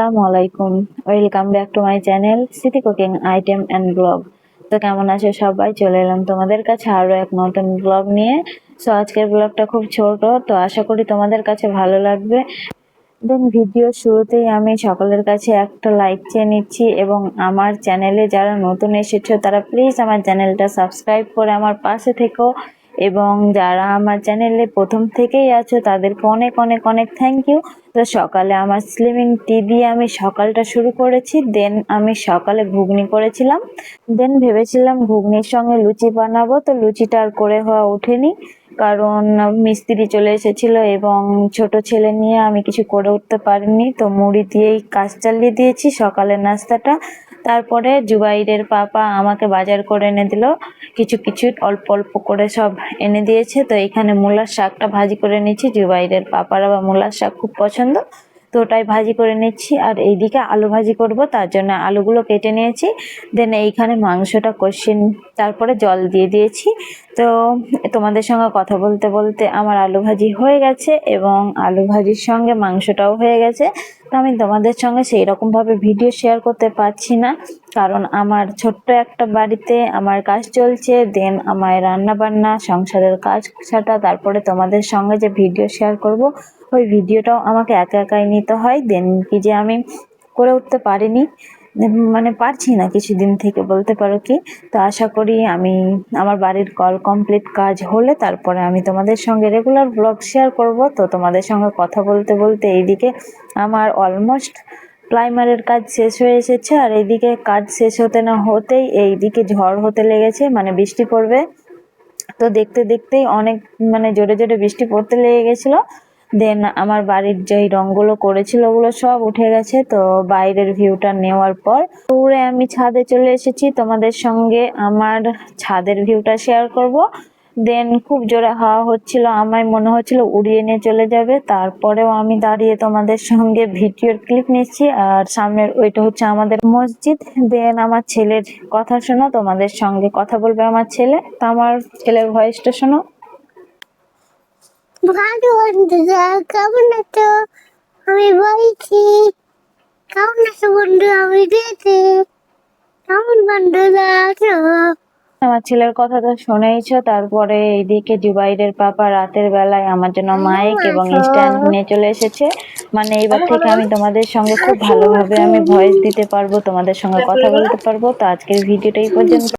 আসসালামু আলাইকুম। Welcome back to my channel city cooking item and blog. তো কেমন আছো সবাই? চলে এলাম তোমাদের কাছে আরো এক নতুন ব্লগ নিয়ে। সো আজকের ব্লগটা খুব ছোট, তো আশা করি তোমাদের কাছে ভালো লাগবে। দেন ভিডিও শুরুতেই আমি সকলের কাছে একটা লাইক চেয়ে নিচ্ছি, এবং আমার চ্যানেলে যারা নতুন এসেছো তারা প্লিজ আমার চ্যানেলটা সাবস্ক্রাইব করে আমার পাশে থেকো, এবং যারা আমার চ্যানেলে প্রথম থেকেই আছো তাদেরকে অনেক অনেক অনেক থ্যাংক ইউ। তো সকালে আমার স্লিমিং টি দিয়ে আমি সকালটা শুরু করেছি। দেন আমি সকালে ঘুগনি করেছিলাম। দেন ভেবেছিলাম ঘুগনির সঙ্গে লুচি বানাবো, তো লুচিটা আর করে হওয়া ওঠেনি, কারণ মিস্ত্রি চলে এসেছিল এবং ছোট ছেলে নিয়ে আমি কিছু করে উঠতে পারিনি। তো মুড়ি দিয়েই কাজ চালিয়ে দিয়েছি সকালের নাস্তাটা। তারপরে জুবাইরের পাপা আমাকে বাজার করে এনে দিল, কিছু কিছু অল্প অল্প করে সব এনে দিয়েছে। তো এখানে মূলার শাকটা ভাজি করে নিচ্ছি, জুবাইরের পাপার আবার মূলার শাক খুব পছন্দ, তো ওটাই ভাজি করে নিচ্ছি। আর এইদিকে আলু ভাজি করব, তার জন্য আলুগুলো কেটে নিয়েছি। দেন এইখানে মাংসটা কষিয়ে তারপরে জল দিয়ে দিয়েছি। তো তোমাদের সঙ্গে কথা বলতে বলতে আমার আলু ভাজি হয়ে গেছে, এবং আলু ভাজির সঙ্গে মাংসটাও হয়ে গেছে। তো আমি তোমাদের সঙ্গে সেই রকম ভাবে ভিডিও শেয়ার করতে পারছি না, কারণ আমার ছোট্ট একটা বাড়িতে আমার কাজ চলছে। দেন আমার রান্না বান্না সংসারের কাজ ছাটা তারপরে তোমাদের সঙ্গে যে ভিডিও শেয়ার করব, ওই ভিডিওটাও আমাকে একা একাই নিতে হয়। দেন কি যে আমি করে উঠতে পারিনি, মানে পারছি না কিছুদিন থেকে বলতে পারো কি। তো আশা করি আমি আমার বাড়ির কল কমপ্লিট কাজ হলে তারপরে আমি তোমাদের সঙ্গে রেগুলার ব্লগ শেয়ার করব। তো তোমাদের সঙ্গে কথা বলতে বলতে এইদিকে আমার অলমোস্ট প্রাইমারের কাজ শেষ হয়ে এসেছে, আর এইদিকে কাজ শেষ হতে না হতেই এইদিকে ঝড় হতে লেগেছে, মানে বৃষ্টি পড়বে। তো দেখতে দেখতেই অনেক মানে জোরে জোরে বৃষ্টি পড়তে লেগে গেছিলো। দেন আমার বাড়ির যেই রংগুলো করেছিল ওগুলো সব উঠে গেছে। তো বাইরের ভিউটা নেওয়ার পর দৌড়ে আমি ছাদে চলে এসেছি, তোমাদের সঙ্গে আমার ছাদের ভিউটা শেয়ার করব। দেন খুব জোরে হাওয়া হচ্ছিল, আমার মনে হচ্ছিল উড়িয়ে নিয়ে চলে যাবে, তারপরেও আমি দাঁড়িয়ে তোমাদের সঙ্গে ভিডিওর ক্লিপ নিচ্ছি। আর সামনের ওইটা হচ্ছে আমাদের মসজিদ। দেন আমার ছেলের কথা শোনো, তোমাদের সঙ্গে কথা বলবে আমার ছেলে, তো আমার ছেলের ভয়েসটা শোনো। ভালো বন্ধুরা, কেমন আছো? আমি বলছি কেমন আছো বন্ধু, আমি দেখছি কেমন বন্ধুরা আছো। আমার ছেলের কথা তো শুনেইছো। তারপরে এইদিকে জুবাইরের পাপা রাতের বেলায় আমার জন্য মাইক এবং স্ট্যান্ড নিয়ে চলে এসেছে, মানে এইবার থেকে আমি তোমাদের সঙ্গে খুব ভালোভাবে আমি ভয়েস দিতে পারবো, তোমাদের সঙ্গে কথা বলতে পারবো। তো আজকের ভিডিওটা এই পর্যন্ত।